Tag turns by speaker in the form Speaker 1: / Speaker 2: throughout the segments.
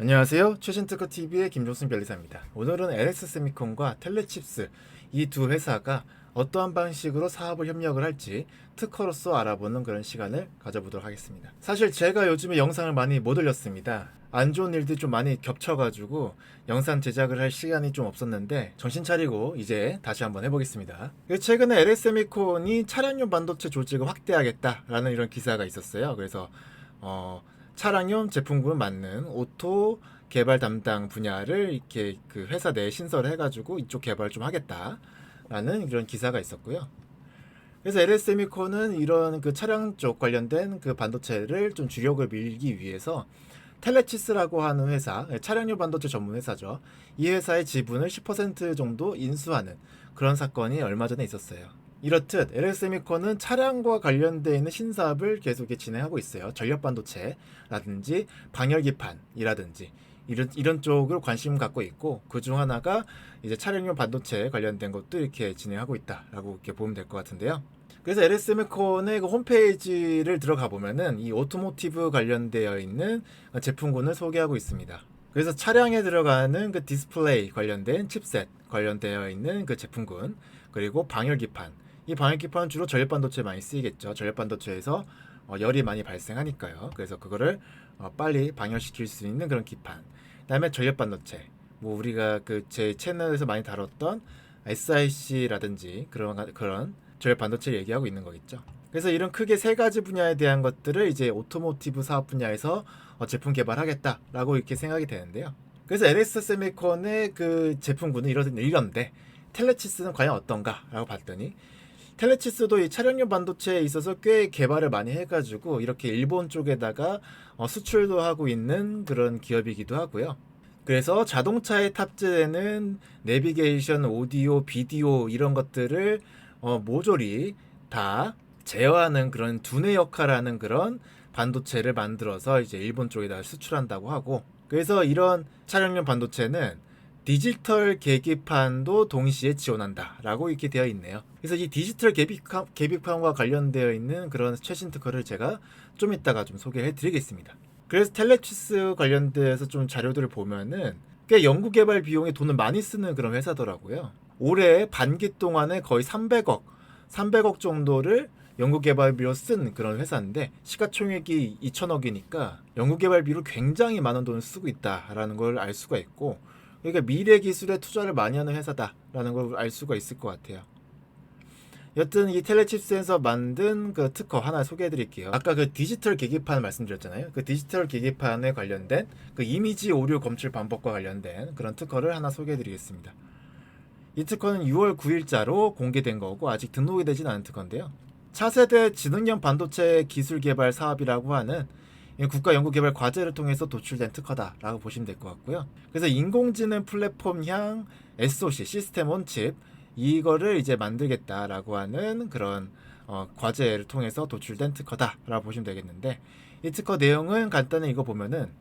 Speaker 1: 안녕하세요. 최신 특허 TV의 김종순 변리사입니다. 오늘은 LS 세미콘과 텔레칩스 이 두 회사가 어떠한 방식으로 사업을 협력을 할지 특허로서 알아보는 그런 시간을 가져보도록 하겠습니다. 사실 제가 요즘에 영상을 많이 못 올렸습니다. 안 좋은 일들이 좀 많이 겹쳐가지고 영상 제작을 할 시간이 좀 없었는데 정신 차리고 이제 다시 한번 해보겠습니다. 최근에 LS 세미콘이 차량용 반도체 조직을 확대하겠다라는 이런 기사가 있었어요. 그래서 차량용 제품군을 맞는 오토 개발 담당 분야를 이렇게 그 회사 내에 신설을 해가지고 이쪽 개발을 좀 하겠다라는 이런 기사가 있었고요. 그래서 LS 세미콘은 이런 그 차량 쪽 관련된 그 반도체를 좀 주력을 밀기 위해서 텔레치스라고 하는 회사, 차량용 반도체 전문 회사죠. 이 회사의 지분을 10% 정도 인수하는 그런 사건이 얼마 전에 있었어요. 이렇듯 LS세미콘은 차량과 관련되어 있는 신사업을 계속 진행하고 있어요. 전력 반도체라든지 방열기판이라든지 이런 쪽을 관심 갖고 있고, 그 중 하나가 이제 차량용 반도체 관련된 것도 이렇게 진행하고 있다라고 이렇게 보면 될 것 같은데요. 그래서 LS세미콘의 그 홈페이지를 들어가 보면은 이 오토모티브 관련되어 있는 제품군을 소개하고 있습니다. 그래서 차량에 들어가는 그 디스플레이 관련된 칩셋 관련되어 있는 그 제품군, 그리고 방열기판, 이 방열기판은 주로 전력 반도체에 많이 쓰이겠죠. 전력 반도체에서 열이 많이 발생하니까요. 그래서 그거를 빨리 방열시킬 수 있는 그런 기판. 그다음에 전력 반도체, 뭐 우리가 그 제 채널에서 많이 다뤘던 SiC라든지 그런 전력 반도체를 얘기하고 있는 거겠죠. 그래서 이런 크게 세 가지 분야에 대한 것들을 이제 오토모티브 사업 분야에서 제품 개발하겠다라고 이렇게 생각이 되는데요. 그래서 LS 세미콘의 그 제품군은 이런데 텔레치스는 과연 어떤가라고 봤더니, 텔레치스도 이 차량용 반도체에 있어서 꽤 개발을 많이 해가지고 이렇게 일본 쪽에다가 수출도 하고 있는 그런 기업이기도 하고요. 그래서 자동차에 탑재되는 내비게이션, 오디오, 비디오 이런 것들을 모조리 다 제어하는 그런 두뇌 역할하는 그런 반도체를 만들어서 이제 일본 쪽에다 수출한다고 하고, 그래서 이런 차량용 반도체는 디지털 계기판도 동시에 지원한다라고 이렇게 되어 있네요. 그래서 이 디지털 계기판과 관련되어 있는 그런 최신 특허를 제가 좀 이따가 좀 소개해 드리겠습니다. 그래서 텔레치스 관련돼서 좀 자료들을 보면은 꽤 연구개발 비용에 돈을 많이 쓰는 그런 회사더라고요. 올해 반기 동안에 거의 300억 정도를 연구개발비로 쓴 그런 회사인데, 시가총액이 2천억이니까 연구개발비로 굉장히 많은 돈을 쓰고 있다라는 걸 알 수가 있고, 그러니까 미래 기술에 투자를 많이 하는 회사다라는 걸 알 수가 있을 것 같아요. 여튼 이 텔레칩스에서 만든 그 특허 하나 소개해 드릴게요. 아까 그 디지털 계기판 말씀드렸잖아요. 그 디지털 계기판에 관련된 그 이미지 오류 검출 방법과 관련된 그런 특허를 하나 소개해 드리겠습니다. 이 특허는 6월 9일자로 공개된 거고 아직 등록이 되진 않은 특허인데요. 차세대 지능형 반도체 기술 개발 사업이라고 하는 국가 연구개발 과제를 통해서 도출된 특허다라고 보시면 될 것 같고요. 그래서 인공지능 플랫폼형 SoC 시스템 온칩 이거를 이제 만들겠다라고 하는 그런 과제를 통해서 도출된 특허다라고 보시면 되겠는데, 이 특허 내용은 간단히 이거 보면은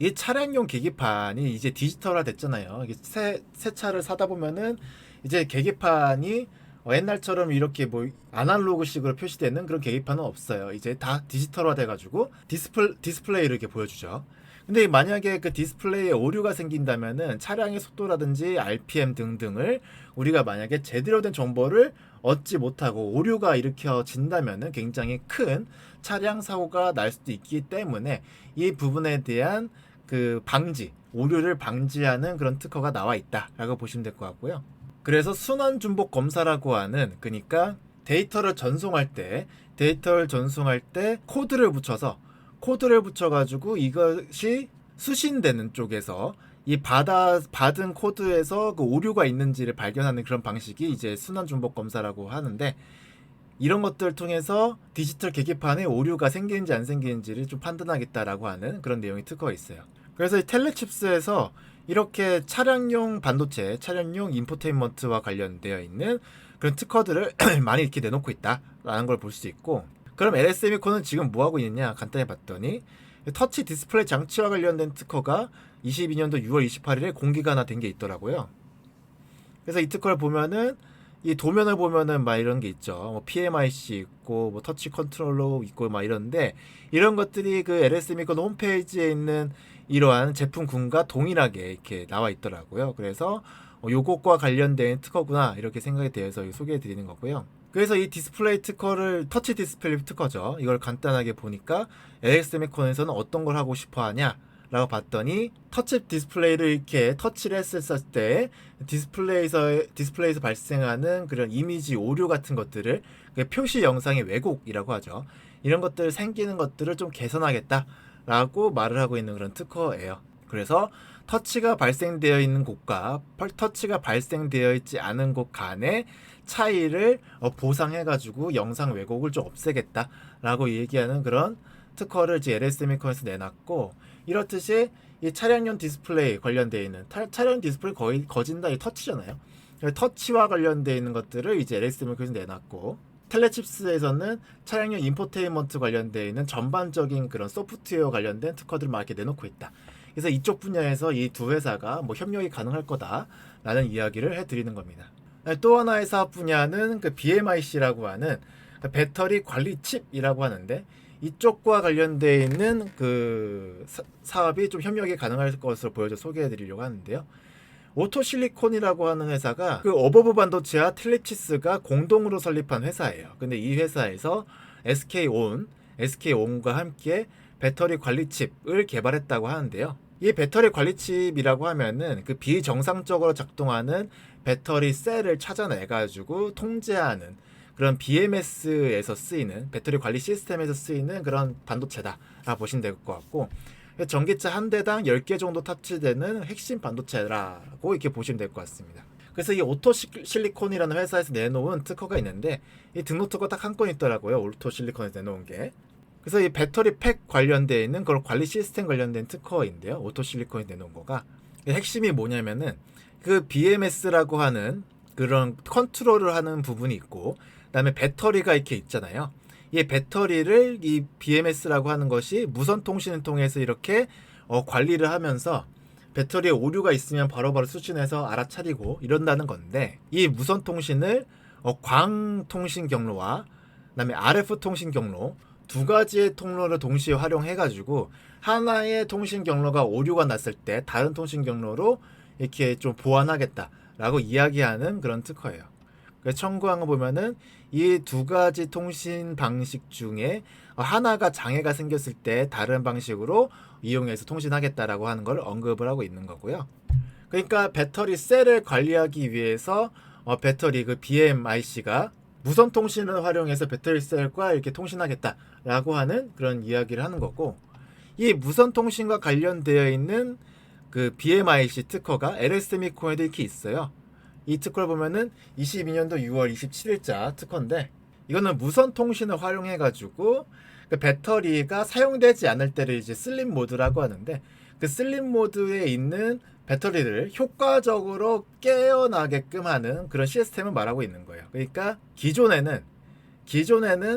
Speaker 1: 이 차량용 계기판이 이제 디지털화 됐잖아요. 이게 새 차를 사다 보면은 이제 계기판이 옛날처럼 이렇게 뭐 아날로그식으로 표시되는 그런 계기판은 없어요. 이제 다 디지털화 돼가지고 디스플레이를 이렇게 보여주죠. 근데 만약에 그 디스플레이에 오류가 생긴다면은 차량의 속도라든지 RPM 등등을 우리가 만약에 제대로 된 정보를 얻지 못하고 오류가 일으켜진다면은 굉장히 큰 차량 사고가 날 수도 있기 때문에 이 부분에 대한 그 오류를 방지하는 그런 특허가 나와 있다라고 보시면 될 것 같고요. 그래서 순환 중복 검사라고 하는, 그러니까 데이터를 전송할 때 코드를 붙여가지고 이것이 수신되는 쪽에서 이 받은 코드에서 그 오류가 있는지를 발견하는 그런 방식이 이제 순환 중복 검사라고 하는데, 이런 것들을 통해서 디지털 계기판에 오류가 생기는지 안 생기는지를 좀 판단하겠다라고 하는 그런 내용이 특허가 있어요. 그래서 이 텔레칩스에서 이렇게 차량용 반도체, 차량용 인포테인먼트와 관련되어 있는 그런 특허들을 많이 이렇게 내놓고 있다라는 걸 볼 수 있고, 그럼 LS세미콘은 지금 뭐 하고 있느냐 간단히 봤더니 터치 디스플레이 장치와 관련된 특허가 22년도 6월 28일에 공개가 하나 된 게 있더라고요. 그래서 이 특허를 보면은 이 도면을 보면은 막 이런 게 있죠. 뭐 PMIC 있고 뭐 터치 컨트롤러 있고 막 이런데 이런 것들이 그 LS 미콘 홈페이지에 있는 이러한 제품군과 동일하게 이렇게 나와 있더라고요. 그래서 요것과 관련된 특허구나 이렇게 생각이 되어서 소개해 드리는 거고요. 그래서 이 디스플레이 특허를 터치 디스플레이 특허죠. 이걸 간단하게 보니까 LS 미콘에서는 어떤 걸 하고 싶어 하냐 라고 봤더니 터치 디스플레이를 이렇게 터치를 했을 때 디스플레이에서 발생하는 그런 이미지 오류 같은 것들을 표시 영상의 왜곡이라고 하죠. 이런 것들 생기는 것들을 좀 개선하겠다라고 말을 하고 있는 그런 특허예요. 그래서 터치가 발생되어 있는 곳과 터치가 발생되어 있지 않은 곳 간의 차이를 보상해가지고 영상 왜곡을 좀 없애겠다라고 얘기하는 그런 특허를 이제 LS미콘에서 내놨고, 이렇듯이 이 차량용 디스플레이 관련되어 있는 차량 디스플레이 거의 거진다 이 터치잖아요. 터치와 관련되어 있는 것들을 이제 LS미콘에서 내놨고, 텔레칩스에서는 차량용 인포테인먼트 관련되어 있는 전반적인 그런 소프트웨어 관련된 특허들을 막 이렇게 내놓고 있다. 그래서 이쪽 분야에서 이 두 회사가 뭐 협력이 가능할 거다라는 이야기를 해드리는 겁니다. 또 하나의 사업 분야는 그 BMIC라고 하는 배터리 관리 칩이라고 하는데, 이쪽과 관련되어 있는 그 사업이 좀 협력이 가능할 것으로 보여져 소개해 드리려고 하는데요. 오토실리콘이라고 하는 회사가 그 어버브 반도체와 텔레칩스가 공동으로 설립한 회사예요. 근데 이 회사에서 SK온과 함께 배터리 관리 칩을 개발했다고 하는데요. 이 배터리 관리 칩이라고 하면은 그 비정상적으로 작동하는 배터리 셀을 찾아내가지고 통제하는 그런 BMS에서 쓰이는 배터리 관리 시스템에서 쓰이는 그런 반도체다라고 보시면 될 것 같고, 전기차 한 대당 10개 정도 탑재되는 핵심 반도체라고 이렇게 보시면 될 것 같습니다. 그래서 이 오토실리콘이라는 회사에서 내놓은 특허가 있는데, 이 등록 특허 딱 한 건 있더라고요. 오토실리콘에서 내놓은 게. 그래서 이 배터리 팩 관련되어 있는 그런 관리 시스템 관련된 특허인데요. 오토실리콘이 내놓은 거가. 핵심이 뭐냐면은 그 BMS라고 하는 그런 컨트롤을 하는 부분이 있고, 그다음에 배터리가 이렇게 있잖아요. 이 배터리를 이 BMS라고 하는 것이 무선 통신을 통해서 이렇게 관리를 하면서 배터리에 오류가 있으면 바로바로 수신해서 알아차리고 이런다는 건데, 이 무선 통신을 광 통신 경로와 그다음에 RF 통신 경로 두 가지의 통로를 동시에 활용해 가지고 하나의 통신 경로가 오류가 났을 때 다른 통신 경로로 이렇게 좀 보완하겠다라고 이야기하는 그런 특허예요. 그래서 청구한 거 보면은 이 두 가지 통신 방식 중에 하나가 장애가 생겼을 때 다른 방식으로 이용해서 통신하겠다라고 하는 걸 언급을 하고 있는 거고요. 그러니까 배터리 셀을 관리하기 위해서 배터리 그 BMIC가 무선 통신을 활용해서 배터리 셀과 이렇게 통신하겠다라고 하는 그런 이야기를 하는 거고, 이 무선 통신과 관련되어 있는 그 BMIC 특허가 LS미콘에도 이렇게 있어요. 이 특허를 보면은 22년도 6월 27일자 특허인데, 이거는 무선 통신을 활용해 가지고 그 배터리가 사용되지 않을 때를 이제 슬립 모드라고 하는데, 그 슬립 모드에 있는 배터리를 효과적으로 깨어나게끔 하는 그런 시스템을 말하고 있는 거예요. 그러니까 기존에는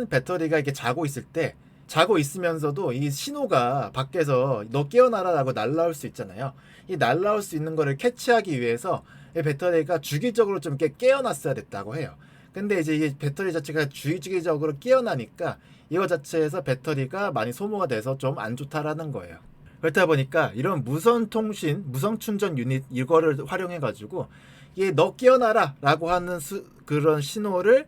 Speaker 1: 배터리가 이렇게 자고 있을 때, 자고 있으면서도 이 신호가 밖에서 너 깨어나라라고 날라올 수 있잖아요. 이 날라올 수 있는 거를 캐치하기 위해서 이 배터리가 주기적으로 좀 이렇게 깨어났어야 됐다고 해요. 근데 이제 이 배터리 자체가 주기적으로 깨어나니까 이거 자체에서 배터리가 많이 소모가 돼서 좀 안 좋다라는 거예요. 그렇다 보니까 이런 무선 통신, 무선 충전 유닛 이거를 활용해 가지고 이 너 깨어나라라고 하는 그런 신호를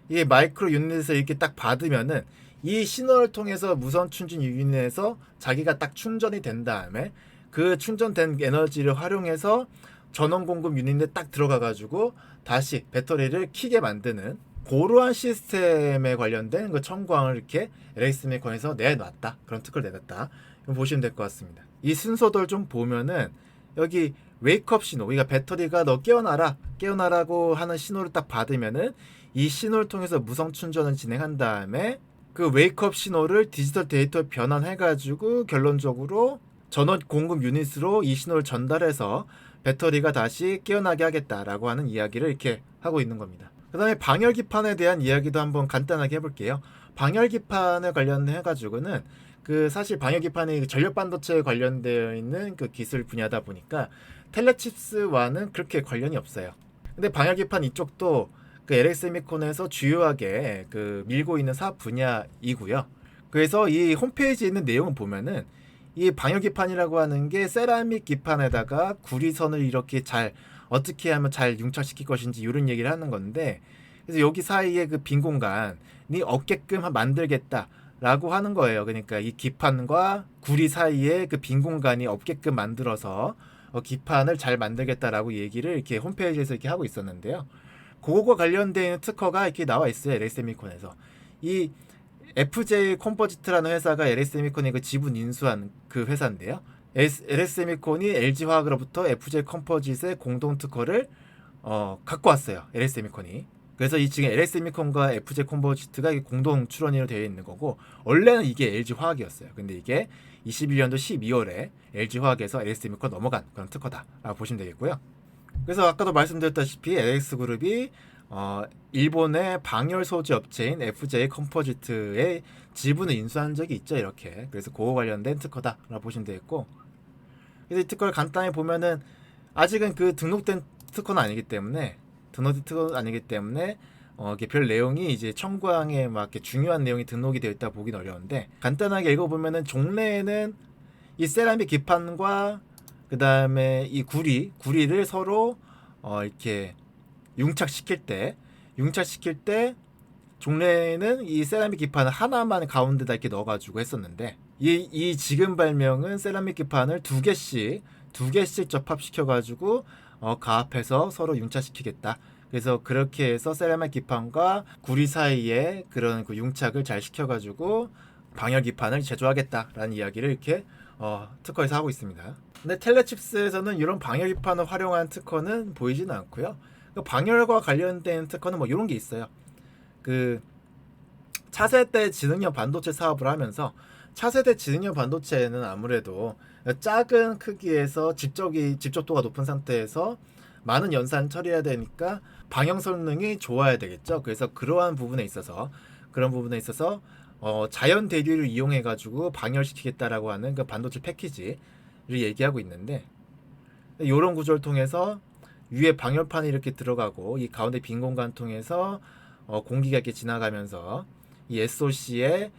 Speaker 1: 이 마이크로 유닛에서 이렇게 딱 받으면은 이 신호를 통해서 무선 충전 유닛에서 자기가 딱 충전이 된 다음에 그 충전된 에너지를 활용해서 전원 공급 유닛에 딱 들어가 가지고 다시 배터리를 켜게 만드는 그러한 시스템에 관련된 그 청구항을 이렇게 LS미콘에서 내놨다. 그런 특허를 내놨다. 보시면 될 것 같습니다. 이 순서들 좀 보면은 여기 웨이크업 신호, 그러니까 배터리가 너 깨어나라고 하는 신호를 딱 받으면은 이 신호를 통해서 무선 충전을 진행한 다음에 그 웨이크업 신호를 디지털 데이터로 변환해가지고 결론적으로 전원 공급 유닛으로 이 신호를 전달해서 배터리가 다시 깨어나게 하겠다라고 하는 이야기를 이렇게 하고 있는 겁니다. 그 다음에 방열기판에 대한 이야기도 한번 간단하게 해볼게요. 방열기판에 관련해가지고는 그 사실 방열기판이 전력 반도체에 관련되어 있는 그 기술 분야다 보니까 텔레칩스와는 그렇게 관련이 없어요. 근데 방열기판 이쪽도 그 LS세미콘에서 주요하게 그 밀고 있는 사업 분야이고요. 그래서 이 홈페이지에 있는 내용을 보면은 이 방열기판이라고 하는 게 세라믹 기판에다가 구리선을 이렇게 잘 어떻게 하면 잘 융착시킬 것인지 이런 얘기를 하는 건데, 그래서 여기 사이에 그 빈 공간이 없게끔 만들겠다라고 하는 거예요. 그러니까 이 기판과 구리 사이에 그 빈 공간이 없게끔 만들어서 기판을 잘 만들겠다라고 얘기를 이렇게 홈페이지에서 이렇게 하고 있었는데요. 그거와 관련된 특허가 이렇게 나와 있어요. LS세미콘에서. 이 FJ 컴포지트라는 회사가 LS세미콘의 그 지분 인수한 그 회사인데요. LS세미콘이 LG화학으로부터 FJ 컴포짓의 공동 특허를 갖고 왔어요. LS세미콘이. 그래서 이 지금 LS세미콘과 FJ 컴포지트가 공동 출원으로 되어 있는 거고, 원래는 이게 LG화학이었어요. 근데 이게 21년도 12월에 LG화학에서 LS세미콘 넘어간 그런 특허다라고 보시면 되겠고요. 그래서 아까도 말씀드렸다시피 LX그룹이 일본의 방열 소재 업체인 FJ 컴포지트의 지분을 인수한 적이 있죠. 이렇게. 그래서 그거 관련된 특허다라고 보시면 되겠고, 그래서 이 특허를 간단히 보면은 아직은 그 등록된 특허는 아니기 때문에 이게 별 내용이 이제 청구항에 막 이렇게 중요한 내용이 등록이 되어 있다 보긴 어려운데, 간단하게 읽어보면은 종래에는 이 세라믹 기판과 그 다음에 이 구리를 서로 이렇게 융착시킬 때 종래는 이 세라믹 기판을 하나만 가운데다 이렇게 넣어가지고 했었는데, 이 지금 발명은 세라믹 기판을 두 개씩 접합시켜가지고 가합해서 서로 융착시키겠다. 그래서 그렇게 해서 세라믹 기판과 구리 사이에 그런 그 융착을 잘 시켜가지고 방열 기판을 제조하겠다라는 이야기를 이렇게 특허에서 하고 있습니다. 근데 텔레칩스에서는 이런 방열 기판을 활용한 특허는 보이지는 않고요. 그 방열과 관련된 특허는 뭐 이런 게 있어요. 그 차세대 지능형 반도체 사업을 하면서, 차세대 지능형 반도체는 아무래도 작은 크기에서 집적도가 높은 상태에서 많은 연산 처리해야 되니까 방영 성능이 좋아야 되겠죠. 그래서 그런 부분에 있어서 자연 대류를 이용해 가지고 방열시키겠다라고 하는 그 반도체 패키지를 얘기하고 있는데, 이런 구조를 통해서 위에 방열판이 이렇게 들어가고 이 가운데 빈 공간 통해서 공기가 이렇게 지나가면서 이 SOC의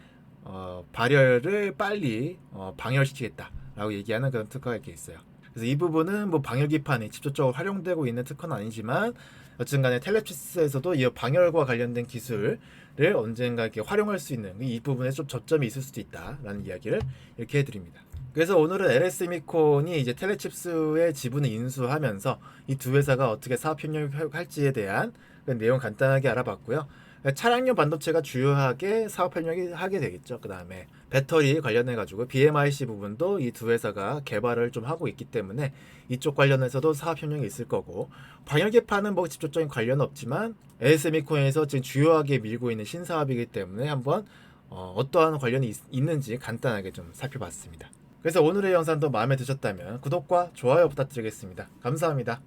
Speaker 1: 발열을 빨리 방열시키겠다라고 얘기하는 그런 특허가 이렇게 있어요. 그래서 이 부분은 뭐 방열기판이 직접적으로 활용되고 있는 특허는 아니지만, 여튼간에 텔레칩스에서도 이 방열과 관련된 기술을 언젠가 이렇게 활용할 수 있는 이 부분에 좀 저점이 있을 수도 있다라는 이야기를 이렇게 해드립니다. 그래서 오늘은 LS세미콘이 이제 텔레칩스의 지분을 인수하면서 이 두 회사가 어떻게 사업 협력을 할지에 대한 내용 간단하게 알아봤고요. 차량용 반도체가 주요하게 사업 협력이 하게 되겠죠. 그 다음에 배터리 관련해 가지고 BMIC 부분도 이 두 회사가 개발을 좀 하고 있기 때문에 이쪽 관련해서도 사업 협력이 있을 거고, 방열개판은 뭐 직접적인 관련은 없지만 LS세미콘에서 지금 주요하게 밀고 있는 신사업이기 때문에 한번 어떠한 관련이 있는지 간단하게 좀 살펴봤습니다. 그래서 오늘의 영상도 마음에 드셨다면 구독과 좋아요 부탁드리겠습니다. 감사합니다.